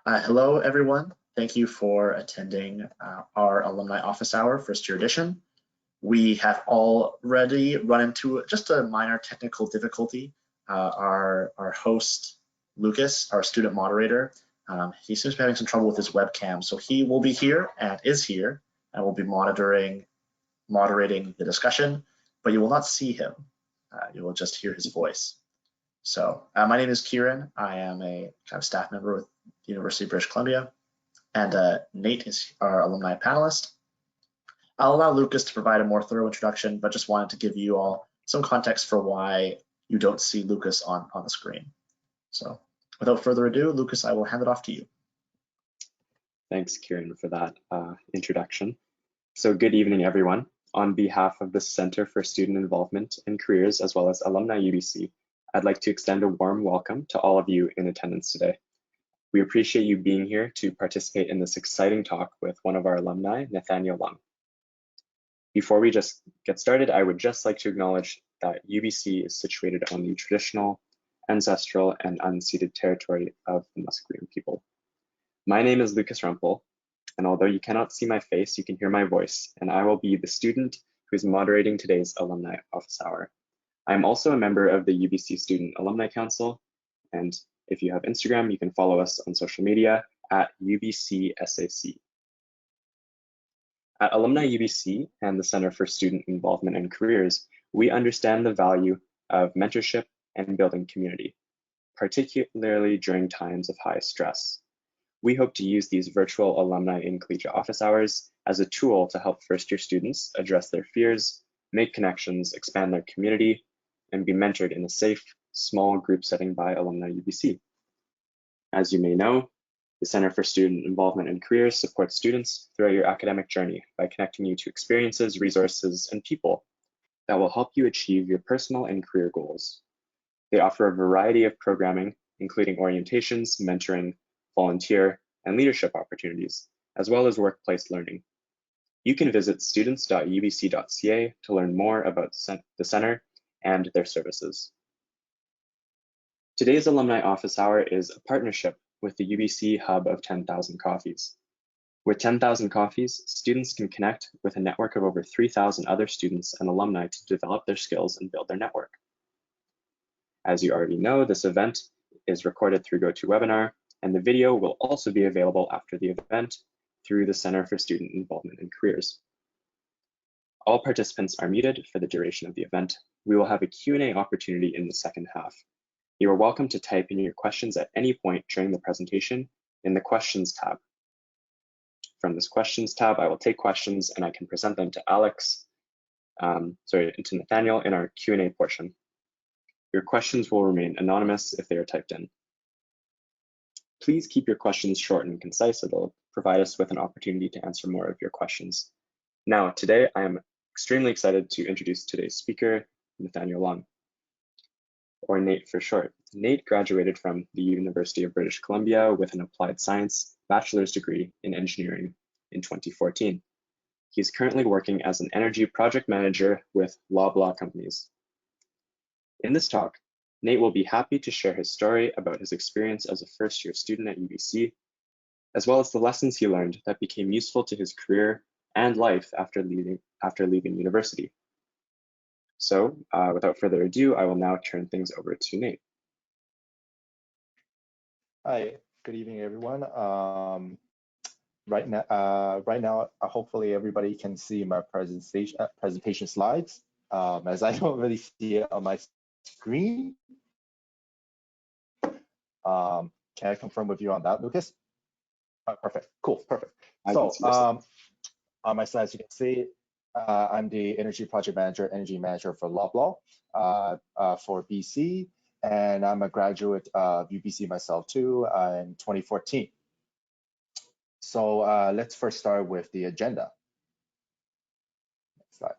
Hello, everyone. Thank you for attending our Alumni Office Hour first year edition. We have already run into just a minor technical difficulty. Our host, Lucas, our student moderator, he seems to be having some trouble with his webcam. So he will be here and is here and will be moderating the discussion, but you will not see him. You will just hear his voice. So my name is Kieran. I am a kind of staff member with the University of British Columbia, and Nate is our alumni panelist. I'll allow Lucas to provide a more thorough introduction, but just wanted to give you all some context for why you don't see Lucas on the screen. So without further ado, Lucas, I will hand it off to you. Thanks, Kieran, for that introduction. So good evening, everyone. On behalf of the Center for Student Involvement and Careers, as well as Alumni UBC, I'd like to extend a warm welcome to all of you in attendance today. We appreciate you being here to participate in this exciting talk with one of our alumni, Nathaneal Leung. Before we just get started, I would just like to acknowledge that UBC is situated on the traditional, ancestral, and unceded territory of the Musqueam people. My name is Lucas Rumpel, and although you cannot see my face, you can hear my voice, and I will be the student who is moderating today's Alumni Office Hour. I'm also a member of the UBC Student Alumni Council, and if you have Instagram, you can follow us on social media at UBCSAC. At Alumni UBC and the Center for Student Involvement and Careers, we understand the value of mentorship and building community, particularly during times of high stress. We hope to use these virtual alumni in collegiate office hours as a tool to help first-year students address their fears, make connections, expand their community, and be mentored in a safe, small group setting by Alumni UBC. As you may know, the Center for Student Involvement and Careers supports students throughout your academic journey by connecting you to experiences, resources, and people that will help you achieve your personal and career goals. They offer a variety of programming, including orientations, mentoring, volunteer, and leadership opportunities, as well as workplace learning. You can visit students.ubc.ca to learn more about the center and their services. Today's Alumni Office Hour is a partnership with the UBC Hub of 10,000 Coffees. With 10,000 Coffees, students can connect with a network of over 3,000 other students and alumni to develop their skills and build their network. As you already know, this event is recorded through GoToWebinar, and the video will also be available after the event through the Center for Student Involvement and Careers. All participants are muted for the duration of the event. We will have a Q&A opportunity in the second half. You are welcome to type in your questions at any point during the presentation in the Questions tab. From this Questions tab, I will take questions and I can present them to to Nathaniel in our Q&A portion. Your questions will remain anonymous if they are typed in. Please keep your questions short and concise. It'll provide us with an opportunity to answer more of your questions. Now, today, I am extremely excited to introduce today's speaker, Nathaneal Leung, or Nate for short. Nate graduated from the University of British Columbia with an Applied Science bachelor's degree in engineering in 2014. He is currently working as an energy project manager with Loblaw Companies. In this talk, Nate will be happy to share his story about his experience as a first-year student at UBC, as well as the lessons he learned that became useful to his career and life after leaving university. So without further ado, I will now turn things over to Nate. Hi, good evening, everyone. Right now, hopefully everybody can see my presentation slides, as I don't really see it on my screen. Can I confirm with you on that, Lucas? Perfect, cool, perfect. So on my slides, you can see I'm the energy project manager, energy manager for Loblaw for BC, and I'm a graduate of UBC myself too in 2014. So let's first start with the agenda. Next slide.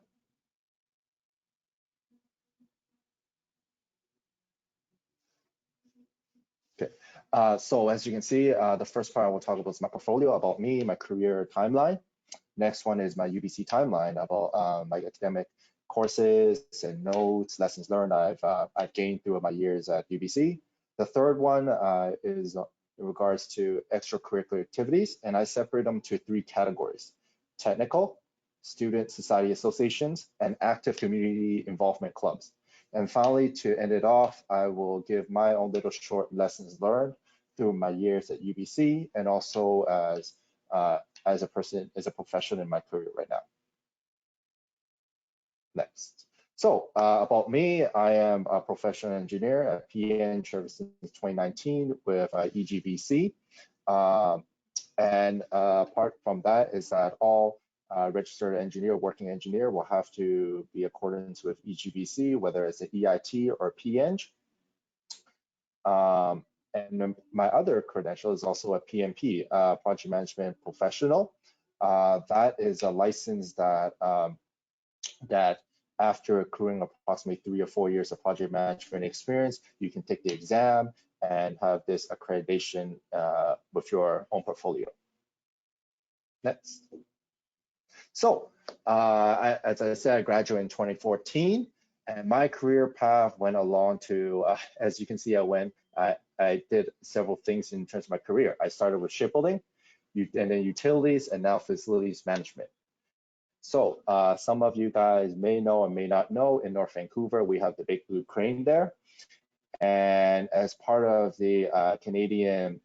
Okay, so as you can see, the first part I will talk about is my portfolio, about me, my career timeline. Next one is my UBC timeline, about my academic courses and notes, lessons learned I've gained through my years at UBC. The third one is in regards to extracurricular activities, and I separate them to 3 categories: technical, student society associations, and active community involvement clubs. And finally, to end it off, I will give my own little short lessons learned through my years at UBC, and also as a person, as a professional in my career right now. Next. So about me, I am a professional engineer at PN since 2019 with EGBC. And apart from that is that all registered engineer, working engineer will have to be accordance with EGBC, whether it's an EIT or PN. And my other credential is also a PMP, project management professional. That is a license that that after accruing approximately 3 or 4 years of project management experience, you can take the exam and have this accreditation with your own portfolio. Next. So, as I said, I graduated in 2014, and my career path went along to, as you can see, I did several things in terms of my career. I started with shipbuilding, and then utilities, and now facilities management. So some of you guys may know or may not know, in North Vancouver, we have the big blue crane there. And as part of the Canadian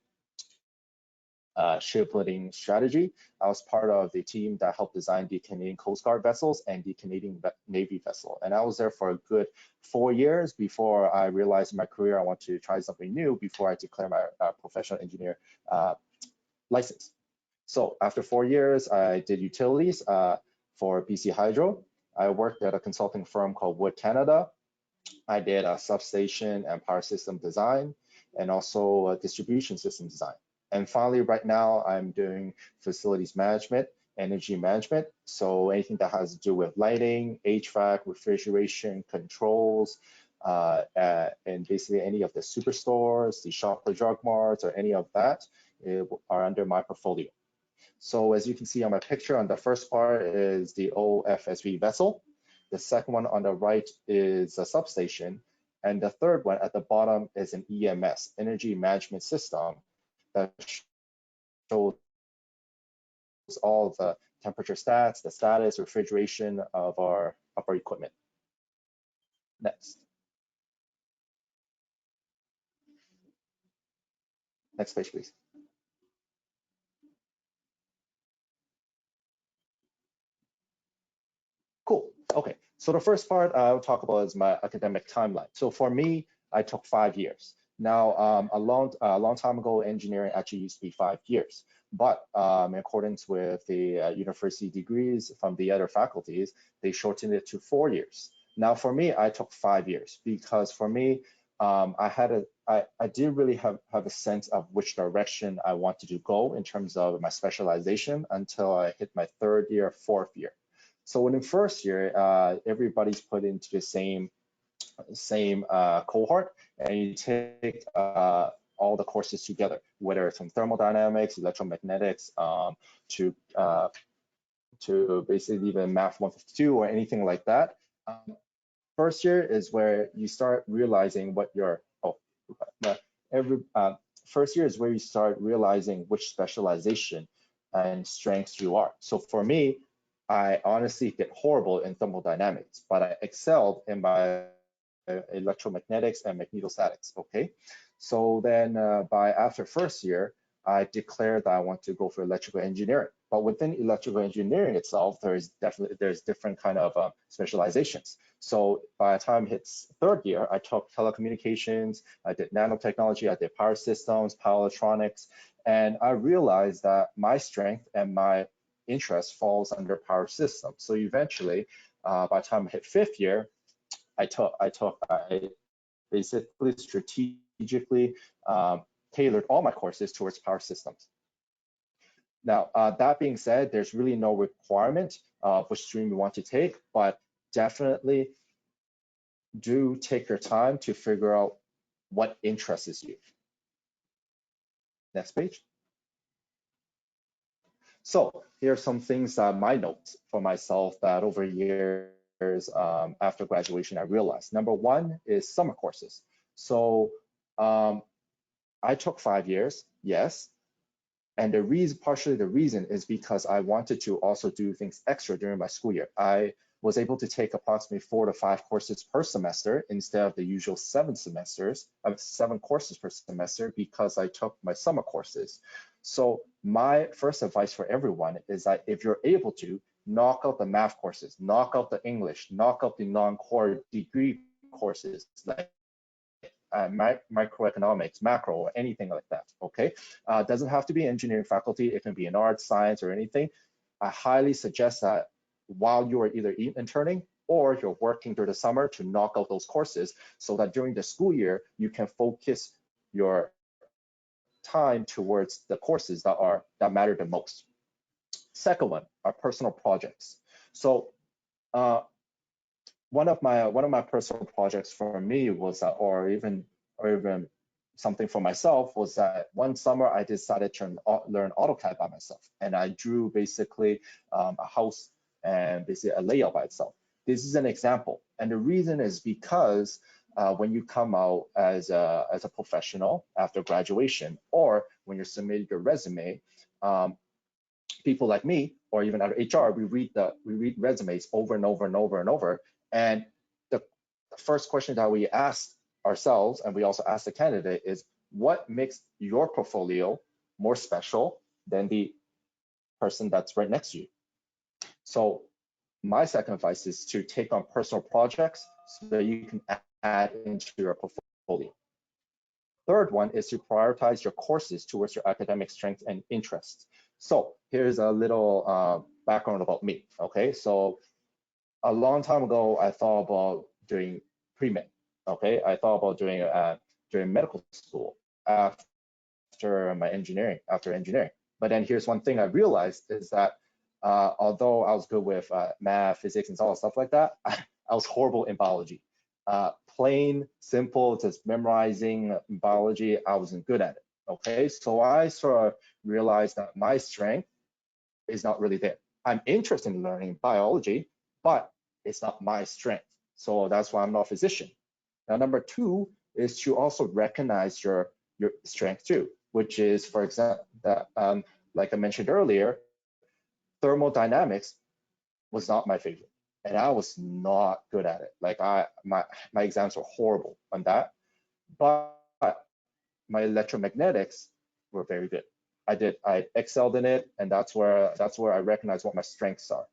shipbuilding strategy, I was part of the team that helped design the Canadian Coast Guard vessels and the Canadian Navy vessel. And I was there for a good 4 years before I realized in my career I want to try something new before I declare my professional engineer license. So after 4 years, I did utilities for BC Hydro. I worked at a consulting firm called Wood Canada. I did a substation and power system design, and also a distribution system design. And finally, right now, I'm doing facilities management, energy management. So anything that has to do with lighting, HVAC, refrigeration, controls, and basically any of the superstores, the Shoppers Drug Marts, or any of that are under my portfolio. So as you can see on my picture, on the first part is the OFSV vessel. The second one on the right is a substation. And the third one at the bottom is an EMS, energy management system, that shows all the temperature stats, the status, refrigeration of our equipment. Next. Next page, please. Cool. Okay. So the first part I'll talk about is my academic timeline. So for me, I took 5 years. Now, a long time ago, engineering actually used to be 5 years. But in accordance with the university degrees from the other faculties, they shortened it to 4 years. Now, for me, I took 5 years because for me, I didn't really have a sense of which direction I wanted to go in terms of my specialization until I hit my 3rd year, 4th year. So in the first year, everybody's put into the same cohort, and you take all the courses together, whether it's from thermodynamics, electromagnetics, to basically even Math 152 or anything like that. First year is where you start realizing what your first year is where you start realizing which specialization and strengths you are. So for me, I honestly did horrible in thermodynamics, but I excelled in my electromagnetics and magnetostatics. Okay, so then by after first year, I declared that I want to go for electrical engineering. But within electrical engineering itself, there's different kind of specializations. So by the time it hits 3rd year, I took telecommunications, I did nanotechnology, I did power systems, power electronics, and I realized that my strength and my interest falls under power systems. So eventually, by the time I hit 5th year, I basically strategically tailored all my courses towards power systems. Now, that being said, there's really no requirement of which stream you want to take, but definitely do take your time to figure out what interests you. Next page. So here are some things, my notes for myself that over years after graduation, I realized. Number one is summer courses. So I took 5 years, Yes. And partially the reason is because I wanted to also do things extra during my school year. I was able to take approximately 4 to 5 courses per semester instead of the usual 7 courses per semester because I took my summer courses. So my first advice for everyone is that if you're able to, knock out the math courses, knock out the English, knock out the non-core degree courses like microeconomics, macro, or anything like that, okay? Doesn't have to be engineering faculty, it can be in arts, science, or anything. I highly suggest that while you are either interning or you're working during the summer to knock out those courses so that during the school year, you can focus your time towards the courses that matter the most. Second one are personal projects. So one of my personal projects for me was or even something for myself was that one summer I decided to learn AutoCAD by myself, and I drew basically a house and basically a layout by itself. This is an example, and the reason is because when you come out as a professional after graduation, or when you're submitting your resume, people like me, or even out of HR, we read resumes over and over and over and over. And the first question that we ask ourselves, and we also ask the candidate, is what makes your portfolio more special than the person that's right next to you? So my second advice is to take on personal projects so that you can add into your portfolio. Third one is to prioritize your courses towards your academic strengths and interests. So here's a little background about me, okay? So a long time ago, I thought about doing pre-med, okay? I thought about doing medical school after engineering. But then here's one thing I realized is that although I was good with math, physics, and all stuff like that, I was horrible in biology. Plain, simple, just memorizing biology, I wasn't good at it, okay? So I sort of realized that my strength is not really there. I'm interested in learning biology, but it's not my strength. So that's why I'm not a physician. Now, number two is to also recognize your strength too, which is, for example, like I mentioned earlier, thermodynamics was not my favorite, and I was not good at it. Like my exams were horrible on that, but my electromagnetics were very good. I excelled in it, and that's where I recognize what my strengths are.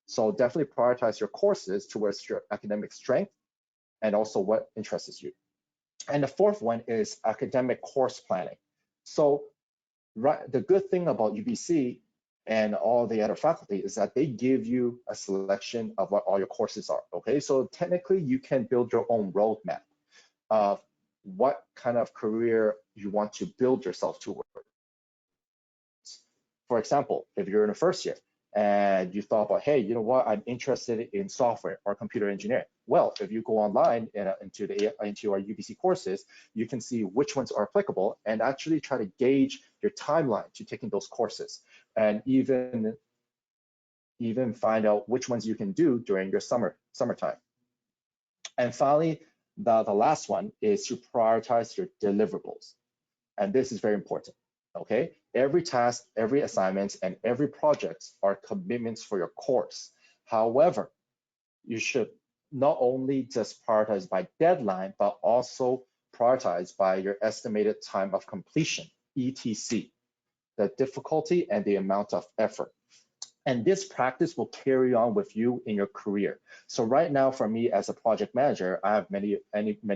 So definitely prioritize your courses towards your academic strength and also what interests you. And the fourth one is academic course planning. So the good thing about UBC and all the other faculty is that they give you a selection of what all your courses are, okay? So technically you can build your own roadmap of what kind of career you want to build yourself towards. For example, if you're in the first year and you thought about, hey, you know what, I'm interested in software or computer engineering. Well, if you go online into our UBC courses, you can see which ones are applicable and actually try to gauge your timeline to taking those courses, and even find out which ones you can do during your summertime. And finally, the last one is to prioritize your deliverables. And this is very important, okay? Every task, every assignment, and every project are commitments for your course. However, you should not only just prioritize by deadline, but also prioritize by your estimated time of completion, ETC, the difficulty and the amount of effort. And this practice will carry on with you in your career. So right now, for me as a project manager, I have many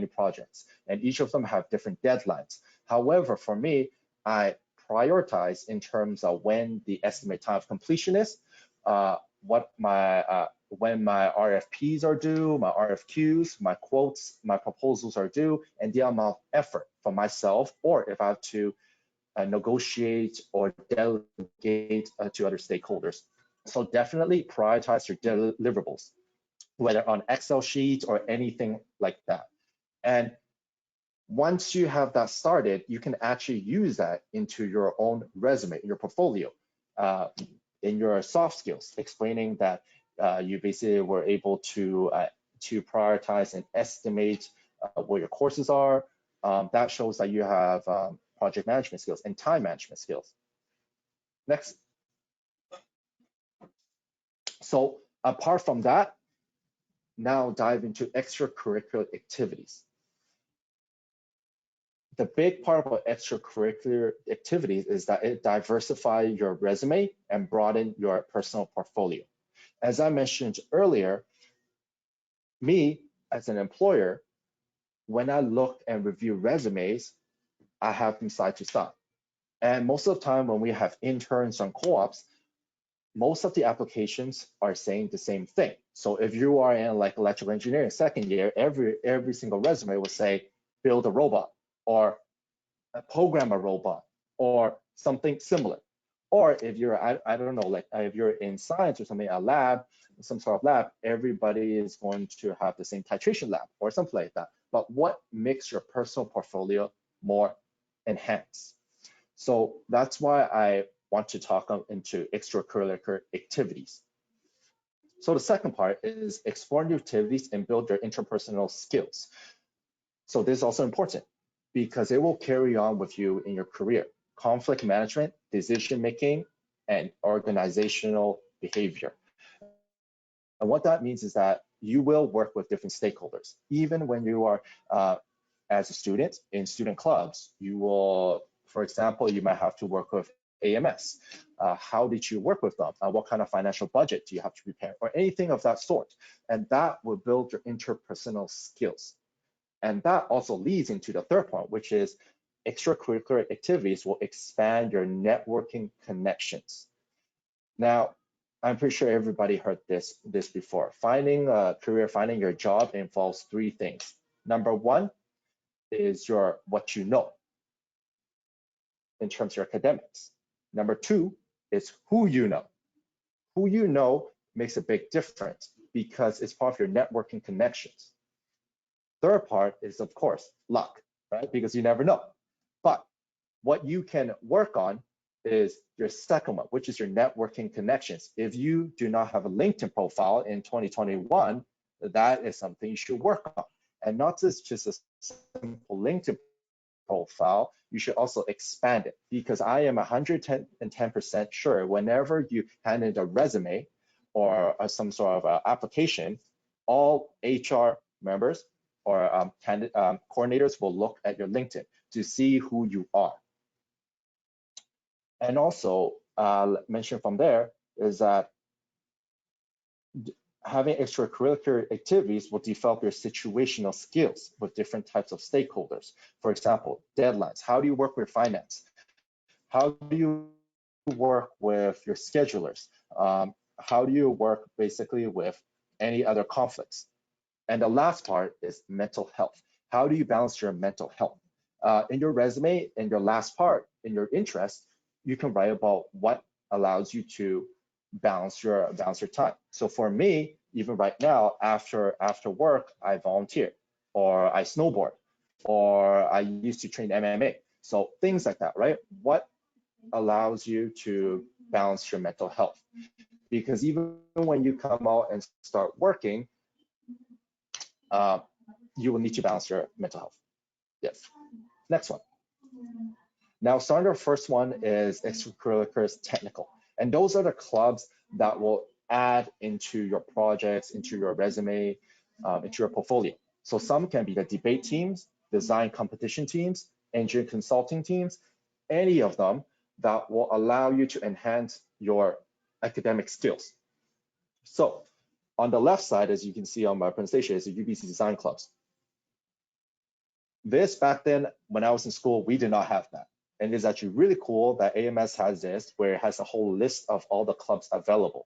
projects, and each of them have different deadlines. However, for me, I prioritize in terms of when the estimated time of completion is, when my RFPs are due, my RFQs, my quotes, my proposals are due, and the amount of effort for myself, or if I have to negotiate or delegate to other stakeholders. So definitely prioritize your deliverables, whether on Excel sheets or anything like that. And once you have that started, you can actually use that into your own resume, your portfolio, in your soft skills, explaining that you basically were able to prioritize and estimate what your courses are. That shows that you have project management skills, and time management skills. Next. So apart from that, now dive into extracurricular activities. The big part about extracurricular activities is that it diversifies your resume and broaden your personal portfolio. As I mentioned earlier, me as an employer, when I look and review resumes, I have them side to side. And most of the time when we have interns on co-ops, most of the applications are saying the same thing. So if you are in like electrical engineering second year, every single resume will say build a robot or program a robot or something similar. Or if you're, I don't know, like if you're in science or something, a lab, some sort of lab, everybody is going to have the same titration lab or something like that. But what makes your personal portfolio more enhanced? So that's why I want to talk into extracurricular activities. So the second part is explore new activities and build your interpersonal skills. So this is also important because it will carry on with you in your career. Conflict management, decision making, and organizational behavior. And what that means is that you will work with different stakeholders. Even when you are as a student in student clubs, you will, for example, you might have to work with AMS. How did you work with them? What kind of financial budget do you have to prepare, or anything of that sort? And that will build your interpersonal skills. And that also leads into the third point, which is extracurricular activities will expand your networking connections. Now, I'm pretty sure everybody heard this before. Finding a career, finding your job involves three things. Number one is what you know in terms of your academics. Number two is who you know. Who you know makes a big difference because it's part of your networking connections. Third part is, of course, luck, right? Because you never know. But what you can work on is your second one, which is your networking connections. If you do not have a LinkedIn profile in 2021, that is something you should work on. And not just a simple LinkedIn profile, you should also expand it, because I am 110% sure whenever you hand in a resume or some sort of application, all HR members or coordinators will look at your LinkedIn to see who you are. And also mentioned from there is that having extracurricular activities will develop your situational skills with different types of stakeholders. For example, deadlines. How do you work with finance? How do you work with your schedulers? How do you work basically with any other conflicts? And the last part is mental health. How do you balance your mental health? In your resume, in your last part, in your interest, you can write about what allows you to balance your time. So for me, even right now, after work, I volunteer, or I snowboard, or I used to train MMA. So things like that, right? What allows you to balance your mental health? Because even when you come out and start working, you will need to balance your mental health. Yes. Next one. Now, standard first one is extracurriculars technical. And those are the clubs that will add into your projects, into your resume, into your portfolio. So some can be the debate teams, design competition teams, engineering consulting teams, any of them that will allow you to enhance your academic skills. So on the left side, as you can see on my presentation, is the UBC design clubs. This back then, when I was in school, we did not have that. And it's actually really cool that AMS has this, where it has a whole list of all the clubs available.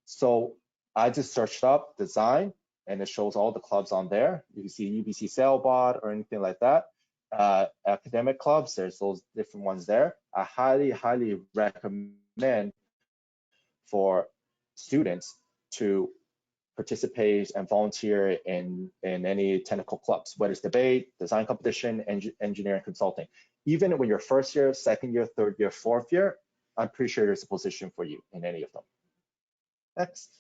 So I just searched up design, and it shows all the clubs on there. You can see UBC Sailbot or anything like that. Academic clubs, there's those different ones there. I highly recommend for students to participate and volunteer in any technical clubs, whether it's debate, design competition, engineering consulting. Even when you're first year, second year, third year, fourth year, I'm pretty sure there's a position for you in any of them. Next.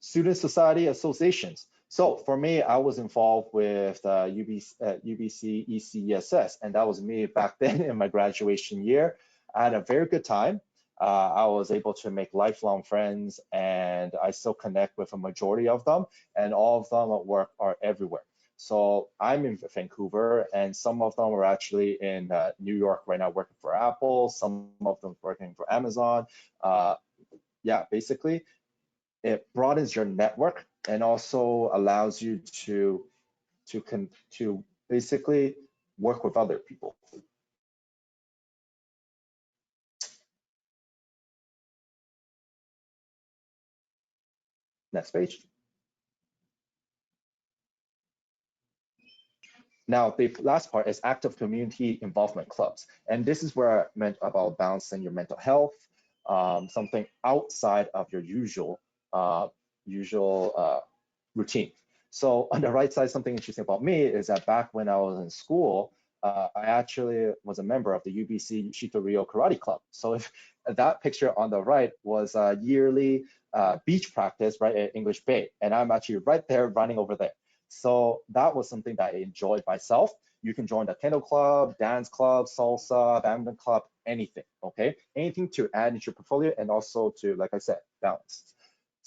Student society associations. So for me, I was involved with UBC ECESS, and that was me back then in my graduation year. I had a very good time. I was able to make lifelong friends, and I still connect with a majority of them, and all of them at work are everywhere. So I'm in Vancouver, and some of them are actually in New York right now working for Apple, some of them working for Amazon. Yeah, basically, it broadens your network and also allows you to basically work with other people. Next page. Now, the last part is active community involvement clubs. And this is where I meant about balancing your mental health, something outside of your usual routine. So on the right side, something interesting about me is that back when I was in school, I actually was a member of the UBC Shito-Ryo Karate Club. So if that picture on the right was a yearly beach practice right at English Bay, and I'm actually right there running over there. So that was something that I enjoyed myself. You can join the kendo club, dance club, salsa, badminton club, anything, okay? Anything to add into your portfolio and also to, like I said, balance.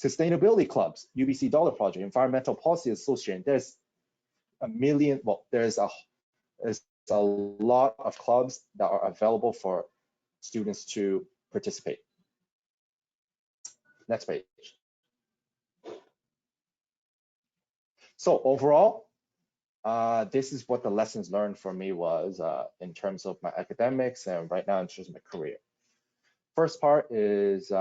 Sustainability clubs, UBC Dollar Project, Environmental Policy Association, there's a million, well, there's a lot of clubs that are available for students to participate. Next page. So overall, this is what the lessons learned for me was in terms of my academics and right now in terms of my career. First part is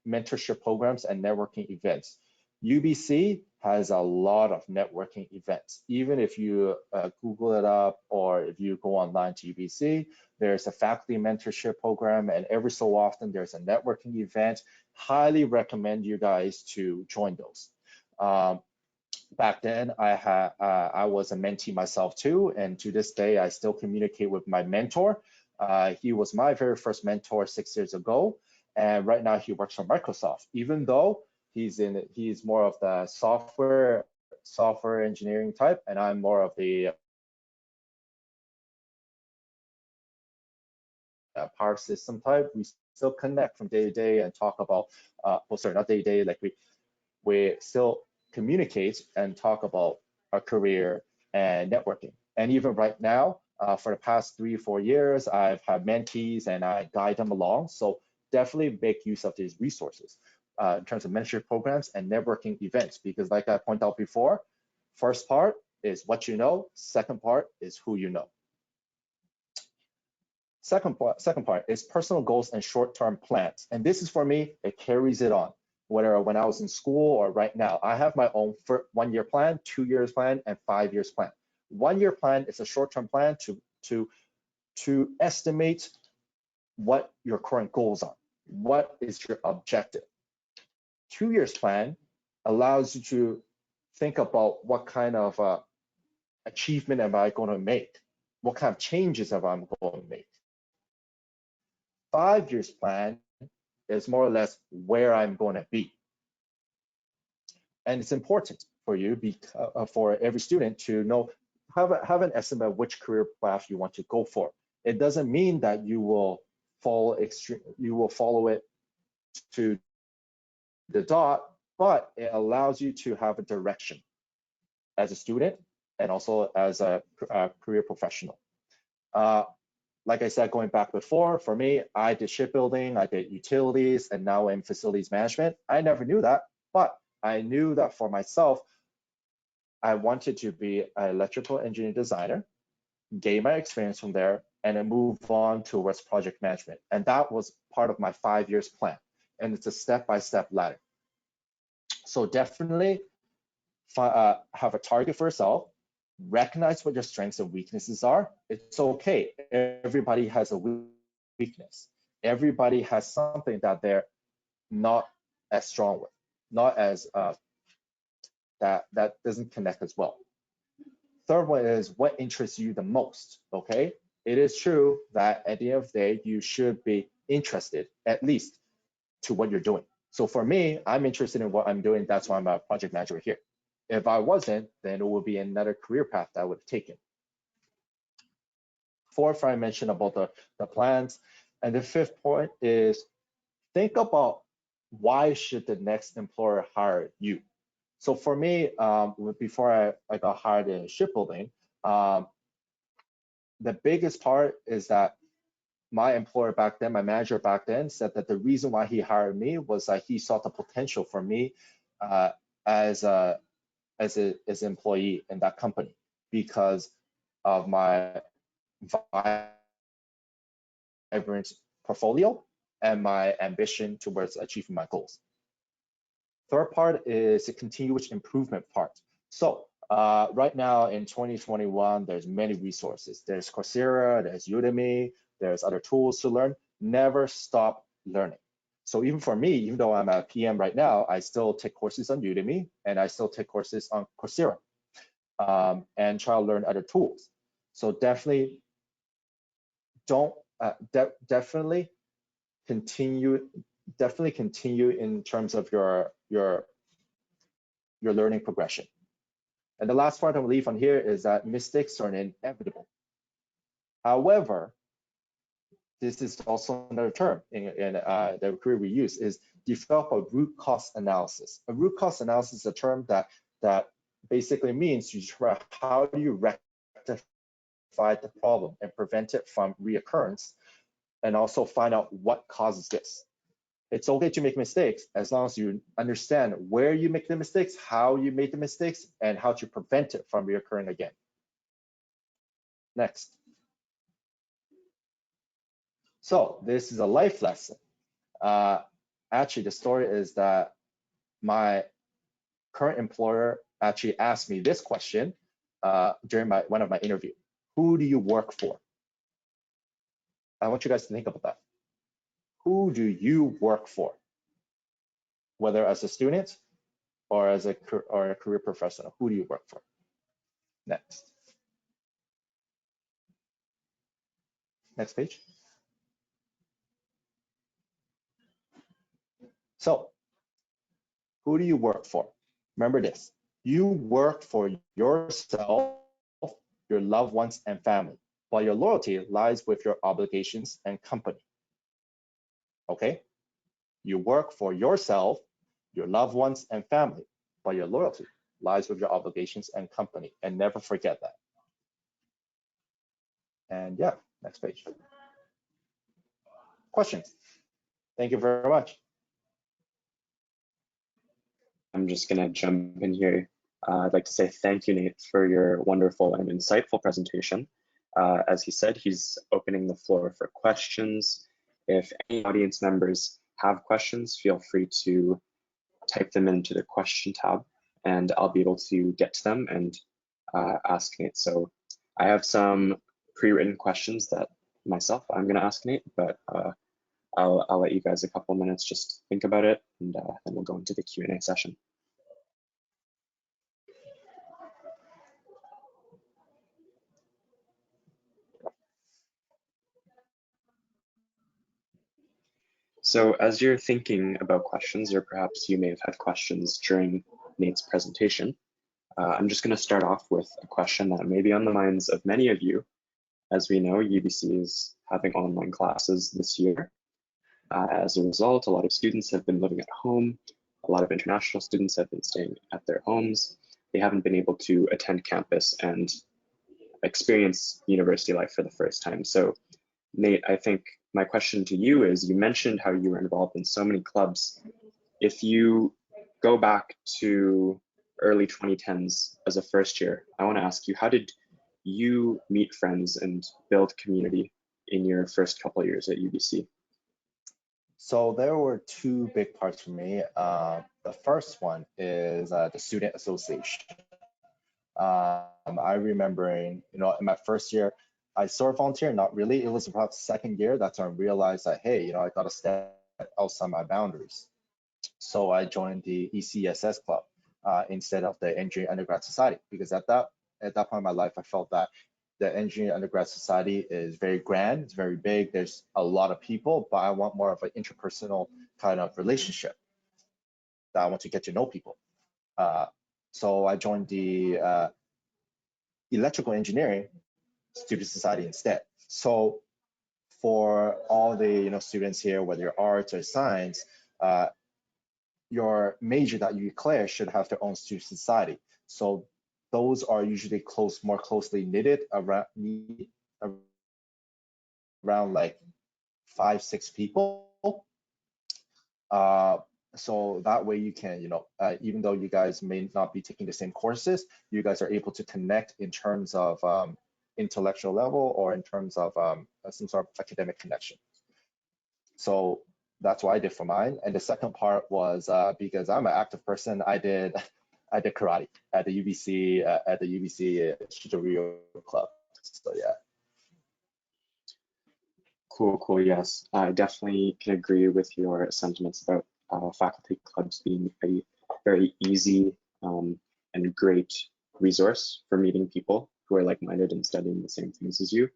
mentorship programs and networking events. UBC has a lot of networking events. Even if you Google it up or if you go online to UBC, there's a faculty mentorship program, and every so often there's a networking event. Highly recommend you guys to join those. Back then, I was a mentee myself too, and to this day, I still communicate with my mentor. He was my very first mentor 6 years ago, and right now he works for Microsoft. Even though he's more of the software engineering type, and I'm more of the power system type. We still connect from day to day and talk about, well, sorry, not day to day, like we still communicate and talk about our career and networking. And even right now, for the past 3 or 4 years, I've had mentees and I guide them along. So definitely make use of these resources in terms of mentorship programs and networking events, because like I pointed out before, first part is what you know, second part is who you know. Second part is personal goals and short-term plans. And this is for me, it carries it on. Whether when I was in school or right now, I have my own 1-year plan, 2 years plan, and 5 years plan. 1-year plan is a short-term plan to estimate what your current goals are. What is your objective? 2 years plan allows you to think about what kind of achievement am I going to make? What kind of changes am I going to make? 5 years plan is more or less where I'm going to be. And it's important for you, for every student to know, have an estimate of which career path you want to go for. It doesn't mean that you will follow it to the dot, but it allows you to have a direction as a student and also as a career professional. Like I said, going back before, for me, I did shipbuilding, I did utilities, and now in facilities management. I never knew that, but I knew that for myself, I wanted to be an electrical engineer designer, gain my experience from there, and then move on towards project management. And that was part of my 5 years plan. And it's a step-by-step ladder. So definitely have a target for yourself, recognize what your strengths and weaknesses are. It's okay. Everybody has a weakness. Everybody has something that they're not as strong with, not as that doesn't connect as well. Third one is what interests you the most, okay? It is true that at the end of the day, you should be interested at least to what you're doing. So for me, I'm interested in what I'm doing. That's why I'm a project manager here. If I wasn't, then it would be another career path that I would have taken. Fourth, I mentioned about the plans. And the fifth point is think about why should the next employer hire you? So for me, before I got hired in shipbuilding, the biggest part is that my employer back then, my manager back then, said that the reason why he hired me was that he saw the potential for me as an employee in that company because of my vibrant portfolio and my ambition towards achieving my goals. Third part is the continuous improvement part. So right now in 2021, there's many resources. There's Coursera, there's Udemy, there's other tools to learn. Never stop learning. So even for me, even though I'm a PM right now, I still take courses on Udemy and I still take courses on Coursera and try to learn other tools. So definitely definitely continue in terms of your learning progression. And the last part I'll leave on here is that mistakes are inevitable. However, this is also another term in the career we use is develop a root cause analysis. A root cause analysis is a term that basically means how do you rectify the problem and prevent it from reoccurrence, and also find out what causes this. It's okay to make mistakes as long as you understand where you make the mistakes, how you made the mistakes, and how to prevent it from reoccurring again. Next. So this is a life lesson. Actually, the story is that my current employer actually asked me this question during one of my interviews. Who do you work for? I want you guys to think about that. Who do you work for? Whether as a student or as a career professional, who do you work for? Next. Next page. So, who do you work for? Remember this, you work for yourself, your loved ones, and family, while your loyalty lies with your obligations and company. Okay? You work for yourself, your loved ones, and family, while your loyalty lies with your obligations and company, and never forget that. And yeah, next page. Questions? Thank you very much. I'm just going to jump in here. I'd like to say thank you, Nate, for your wonderful and insightful presentation. As he said, he's opening the floor for questions. If any audience members have questions, feel free to type them into the question tab, and I'll be able to get to them and ask Nate. So I have some pre-written questions that myself I'm going to ask Nate, but I'll let you guys a couple minutes just think about it, and then we'll go into the Q&A session. So as you're thinking about questions, or perhaps you may have had questions during Nate's presentation, I'm just going to start off with a question that may be on the minds of many of you. As we know, UBC is having online classes this year. As a result, a lot of students have been living at home. A lot of international students have been staying at their homes. They haven't been able to attend campus and experience university life for the first time. So Nate, I think my question to you is, you mentioned how you were involved in so many clubs. If you go back to early 2010s as a first year, I want to ask you, how did you meet friends and build community in your first couple of years at UBC? So there were two big parts for me. The first one is the student association. I remember in my first year, I sort of volunteered, not really. It was about second year that's when I realized that, hey, I got to step outside my boundaries. So I joined the ECSS club instead of the Engineering Undergrad Society, because at that point in my life, I felt that the Engineering Undergrad Society is very grand, it's very big, there's a lot of people, but I want more of an interpersonal kind of relationship. That I want to get to know people. So I joined the electrical engineering student society instead. So for all the students here, whether you're arts or science, your major that you declare should have their own student society. So those are usually more closely knitted around like 5-6 people. So that way you can, even though you guys may not be taking the same courses, you guys are able to connect in terms of intellectual level or in terms of some sort of academic connection. So that's what I did for mine. And the second part was because I'm an active person, I did karate at the UBC Shitoryu Club. So yeah. Cool. Yes, I definitely can agree with your sentiments about faculty clubs being a very easy and great resource for meeting people who are like-minded and studying the same things as you.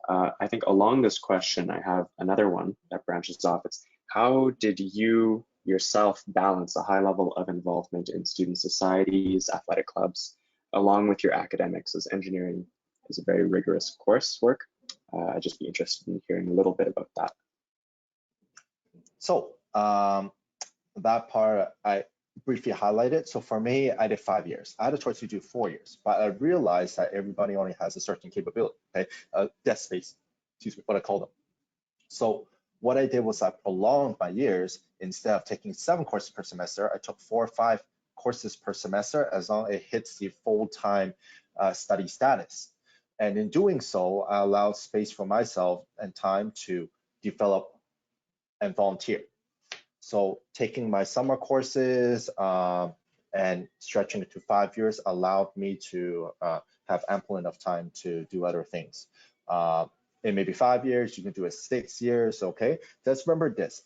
I think along this question, I have another one that branches off. It's how did you yourself balance a high level of involvement in student societies, athletic clubs, along with your academics, as engineering is a very rigorous coursework? I'd just be interested in hearing a little bit about that. So that part I briefly highlighted. So for me, I did 5 years. I had a choice to do 4 years, but I realized that everybody only has a certain capability, okay? Desk space, excuse me, what I call them. So what I did was I prolonged my years. Instead of taking 7 courses per semester, I took 4 or 5 courses per semester as long as it hits the full-time study status. And in doing so, I allowed space for myself and time to develop and volunteer. So taking my summer courses and stretching it to 5 years allowed me to have ample enough time to do other things. In maybe 5 years, you can do it 6 years, okay? Just remember this,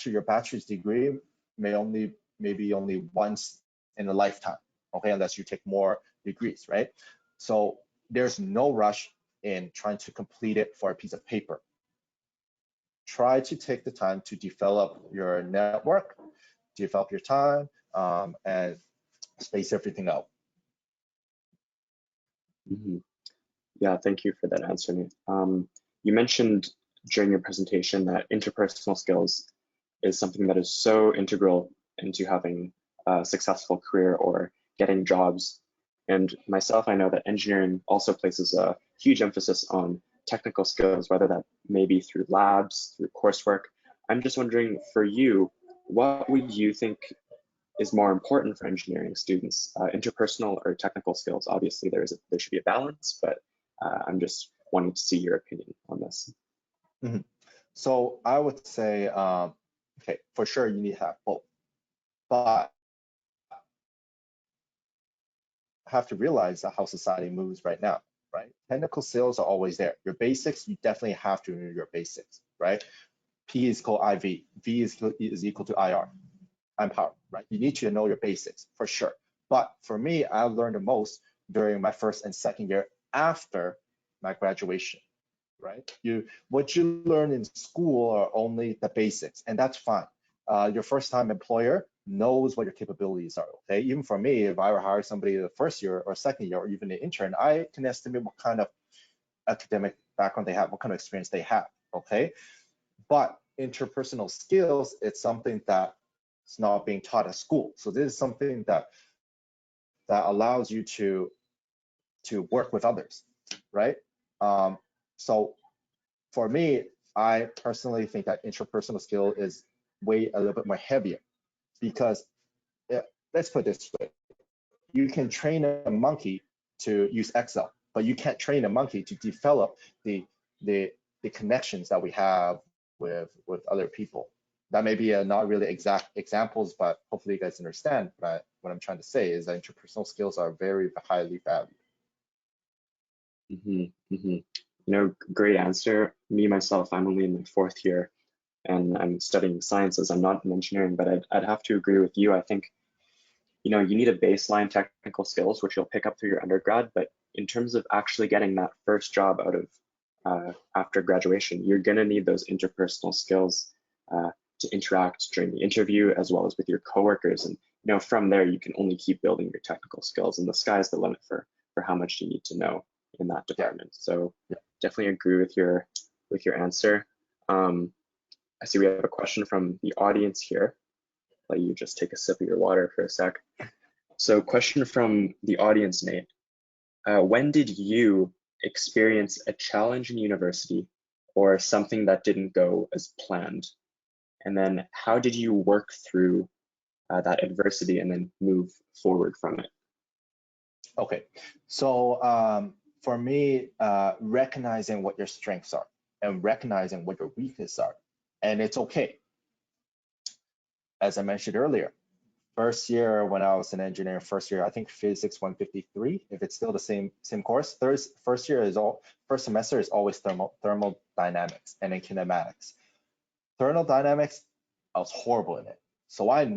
your bachelor's degree maybe only once in a lifetime, okay? Unless you take more degrees, right? So there's no rush in trying to complete it for a piece of paper. Try to take the time to develop your network, develop your time, and space everything out. Mm-hmm. Yeah, thank you for that answer, Nate. You mentioned during your presentation that interpersonal skills is something that is so integral into having a successful career or getting jobs. And myself, I know that engineering also places a huge emphasis on technical skills, whether that may be through labs, through coursework. I'm just wondering, for you, what would you think is more important for engineering students, interpersonal or technical skills? Obviously, there should be a balance, but I'm just wanting to see your opinion on this. Mm-hmm. So I would say, okay, for sure you need to have both, but have to realize that how society moves right now, right? Technical skills are always there. Your basics, you definitely have to know your basics, right? P is equal IV, V is equal to IR, I'm power, right? You need to know your basics for sure. But for me, I learned the most during my first and second year after my graduation, right? What you learn in school are only the basics, and that's fine. Your first time employer knows what your capabilities are, okay? Even for me, if I were hire somebody the first year or second year or even an intern, I can estimate what kind of academic background they have, what kind of experience they have, okay? But interpersonal skills, it's something that it's not being taught at school. So this is something that allows you to work with others, right? So for me, I personally think that interpersonal skill is way a little bit more heavier because let's put it this way. You can train a monkey to use Excel, but you can't train a monkey to develop the connections that we have with other people. That may be not really exact examples, but hopefully you guys understand. But what I'm trying to say is that interpersonal skills are very highly valued. Mm-hmm, mm-hmm. Great answer. Me, myself, I'm only in my 4th year and I'm studying sciences. I'm not in engineering, but I'd have to agree with you. I think, you need a baseline technical skills, which you'll pick up through your undergrad, but in terms of actually getting that first job out of after graduation, you're gonna need those interpersonal skills to interact during the interview as well as with your coworkers and from there, you can only keep building your technical skills, and the sky's the limit for how much you need to know in that department. So definitely agree with your answer. I see we have a question from the audience here. Let you just take a sip of your water for a sec. So question from the audience, Nate. When did you experience a challenge in university or something that didn't go as planned? And then how did you work through that adversity and then move forward from it? Okay, so for me, recognizing what your strengths are and recognizing what your weaknesses are, and it's okay. As I mentioned earlier, first year when I was an engineer, first year I think physics 153. If it's still the same course, first semester is always thermodynamics and then kinematics. Thermodynamics, I was horrible in it, so I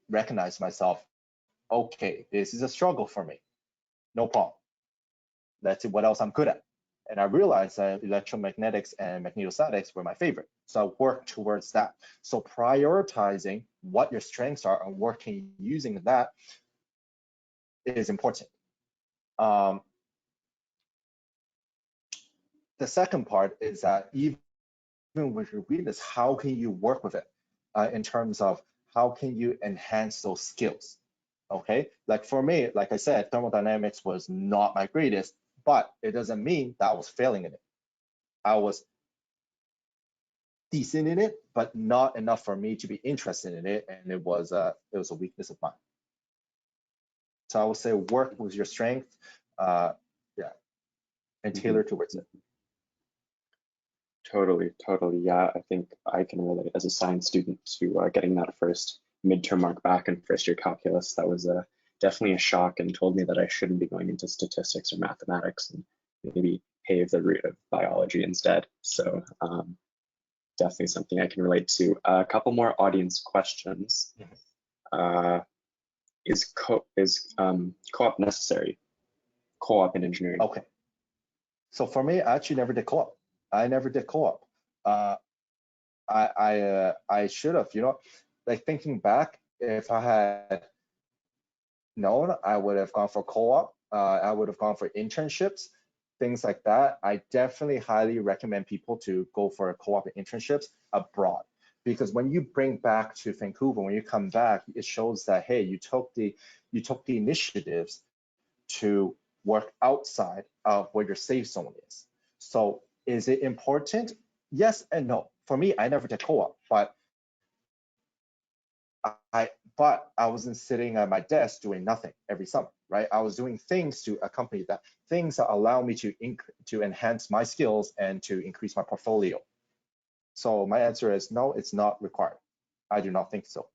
recognized myself. Okay, this is a struggle for me. No problem. Let's see what else I'm good at. And I realized that electromagnetics and magnetostatics were my favorite. So I worked towards that. So prioritizing what your strengths are and working using that is important. The second part is that even with your weakness, how can you work with it in terms of how can you enhance those skills? Okay, like for me, like I said, thermodynamics was not my greatest, but it doesn't mean that I was failing in it. I was decent in it, but not enough for me to be interested in it, and it was a weakness of mine. So I would say work with your strength, and tailor towards it. Totally, yeah. I think I can relate as a science student to getting that first midterm mark back in first year calculus. That was definitely a shock and told me that I shouldn't be going into statistics or mathematics and maybe pave the route of biology instead. So definitely something I can relate to. A couple more audience questions. Is co-op necessary? Co-op in engineering. Okay. So for me, I actually never did co-op. I never did co-op. I should have, like thinking back, if I had known, I would have gone for co-op. I would have gone for internships, things like that. I definitely highly recommend people to go for co-op internships abroad, because when you bring back to Vancouver, when you come back, it shows that, hey, you took the initiatives to work outside of where your safe zone is. So is it important? Yes and no. For me, I never did co-op, but I wasn't sitting at my desk doing nothing every summer, right? I was doing things to accompany that, things that allow me to enhance my skills and to increase my portfolio. So my answer is no, it's not required. I do not think so.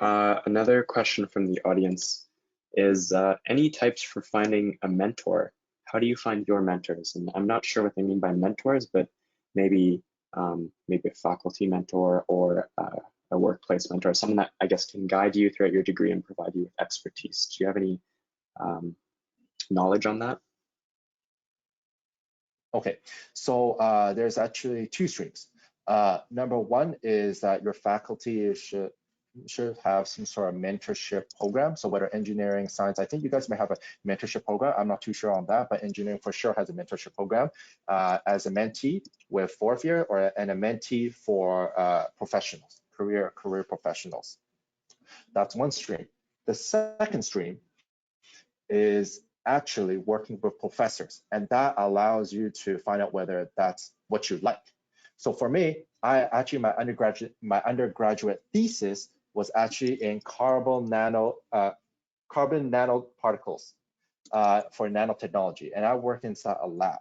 Another question from the audience is any tips for finding a mentor? How do you find your mentors? And I'm not sure what they mean by mentors, but maybe a faculty mentor or a workplace mentor, someone that I guess can guide you throughout your degree and provide you with expertise. Do you have any knowledge on that? Okay, so there's actually two streams. Number one is that your faculty should have some sort of mentorship program. So whether engineering, science, I think you guys may have a mentorship program. I'm not too sure on that, but engineering for sure has a mentorship program as a mentee with fourth year, and a mentee for professionals, career professionals. That's one stream. The second stream is actually working with professors, and that allows you to find out whether that's what you like. So for me, my undergraduate thesis was actually in carbon nanoparticles for nanotechnology, and I worked inside a lab,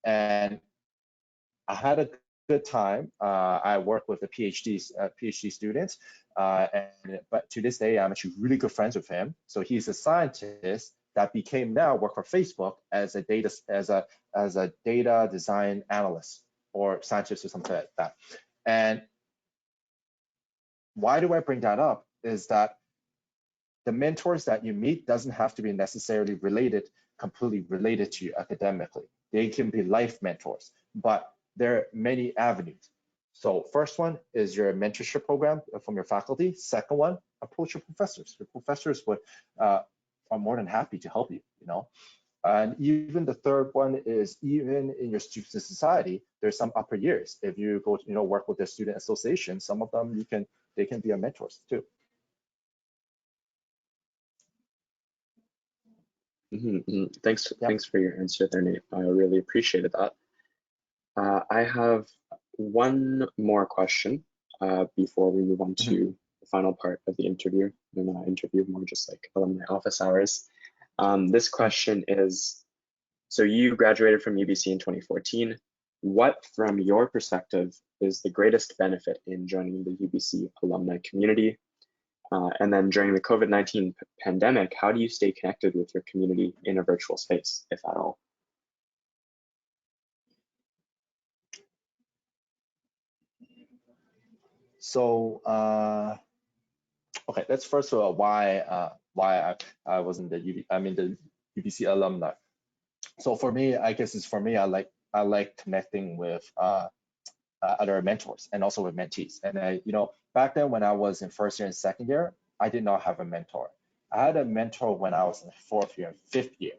and I had a good time. I worked with the PhD students, but to this day, I'm actually really good friends with him. So he's a scientist that became now work for Facebook as a data design analyst or scientist or something like that. And why do I bring that up is that the mentors that you meet doesn't have to be necessarily completely related to you academically. They can be life mentors, but there are many avenues. So first one is your mentorship program from your faculty. Second one, approach your professors. Your professors would are more than happy to help you, And even the third one is even in your student society, there's some upper years. If you go, work with the student association, some of them they can be your mentors too. Thanks for your answer there, Nate. I really appreciated that. I have one more question before we move on to the final part of the interview, and interview more just like alumni office hours. This question is, so you graduated from UBC in 2014. What, from your perspective, is the greatest benefit in joining the UBC alumni community? And then during the COVID-19 pandemic, how do you stay connected with your community in a virtual space, if at all? So, okay, let's first of all why I wasn't the UBC alumni. So for me, I guess it's for me, I like connecting with other mentors and also with mentees. And back then when I was in first year and second year, I did not have a mentor. I had a mentor when I was in fourth year and fifth year.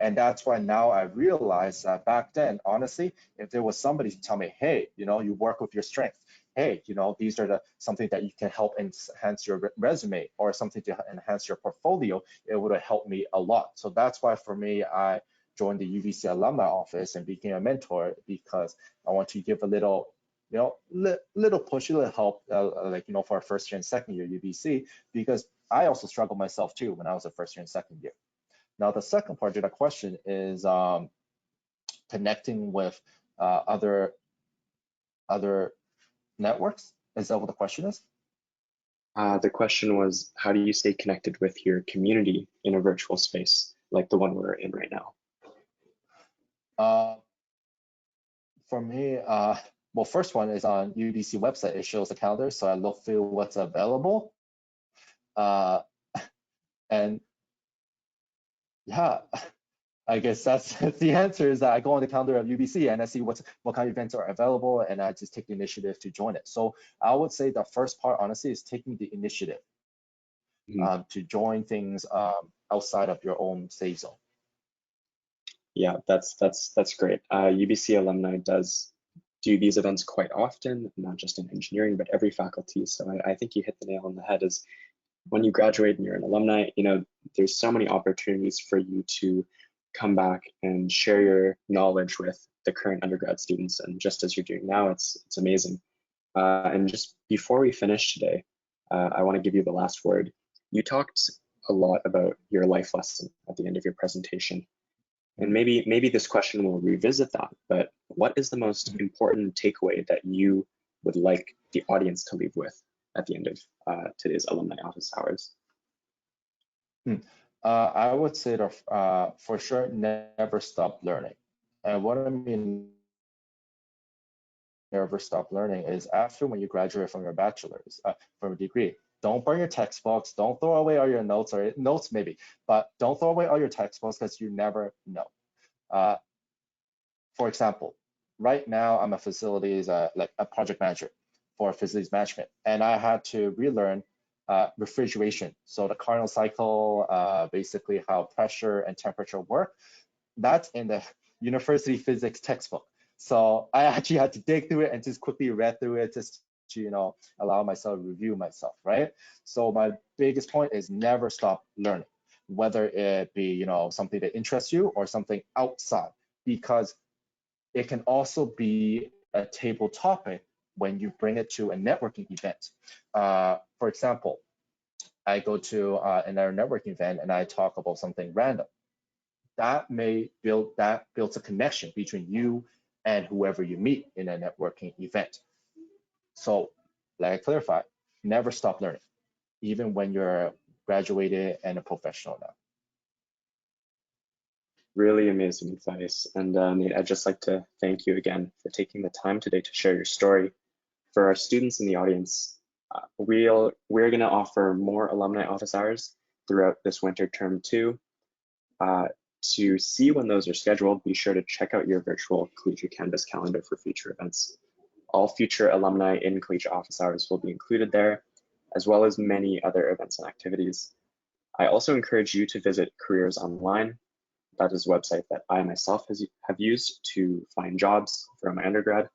And that's why now I realize that back then, honestly, if there was somebody to tell me, hey, you work with your strengths. Hey, these are something that you can help enhance your resume or something to enhance your portfolio, it would have helped me a lot. So that's why for me, I joined the UBC Alumni Office and became a mentor, because I want to give a little, little push, a little help, for our first year and second year UBC, because I also struggled myself too when I was a first year and second year. Now, the second part of the question is connecting with other networks. Is that what the question is? The question was, how do you stay connected with your community in a virtual space like the one we're in right now? For me, well, first one is on UBC website. It shows the calendar, so I look through what's available. And yeah, I guess that's the answer, is that I go on the calendar of UBC and I see what kind of events are available, and I just take the initiative to join it. So I would say the first part, honestly, is taking the initiative to join things outside of your own safe zone. Yeah, that's great. UBC alumni does do these events quite often, not just in engineering, but every faculty. So I think you hit the nail on the head. Is when you graduate and you're an alumni, there's so many opportunities for you to come back and share your knowledge with the current undergrad students. And just as you're doing now, it's amazing. And just before we finish today, I want to give you the last word. You talked a lot about your life lesson at the end of your presentation. And maybe this question will revisit that, but what is the most important takeaway that you would like the audience to leave with at the end of today's Alumni Office Hours? I would say that for sure, never stop learning. And what I mean never stop learning is after when you graduate from your bachelor's, from a degree, don't burn your textbooks, don't throw away all your notes, or notes maybe, but don't throw away all your textbooks, because you never know. For example, right now I'm a facilities, like a project manager for facilities management, and I had to relearn refrigeration. So the Carnot cycle, basically how pressure and temperature work, that's in the university physics textbook. So I actually had to dig through it and just quickly read through it just to, allow myself to review myself, right? So my biggest point is never stop learning, whether it be, something that interests you or something outside, because it can also be a table topic when you bring it to a networking event. For example, I go to another networking event and I talk about something random. That builds a connection between you and whoever you meet in a networking event. So, like I clarified, never stop learning, even when you're graduated and a professional now. Really amazing advice. And Nate, I'd just like to thank you again for taking the time today to share your story. For our students in the audience, we're going to offer more alumni office hours throughout this winter term too. To see when those are scheduled, be sure to check out your virtual Collegiate Canvas calendar for future events. All future alumni in Collegiate Office Hours will be included there, as well as many other events and activities. I also encourage you to visit Careers Online. That is a website that I myself have used to find jobs for my undergrad,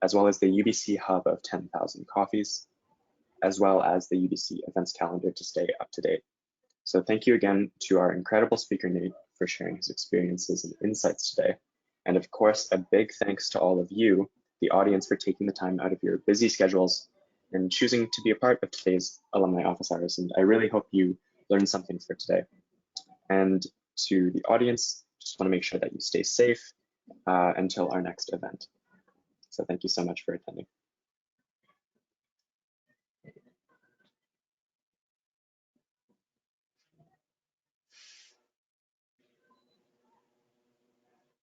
as well as the UBC Hub of 10,000 Coffees, as well as the UBC events calendar to stay up to date. So thank you again to our incredible speaker, Nate, for sharing his experiences and insights today. And of course, a big thanks to all of you, the audience, for taking the time out of your busy schedules and choosing to be a part of today's Alumni Office Hours. And I really hope you learned something for today. And to the audience, just want to make sure that you stay safe until our next event. So thank you so much for attending.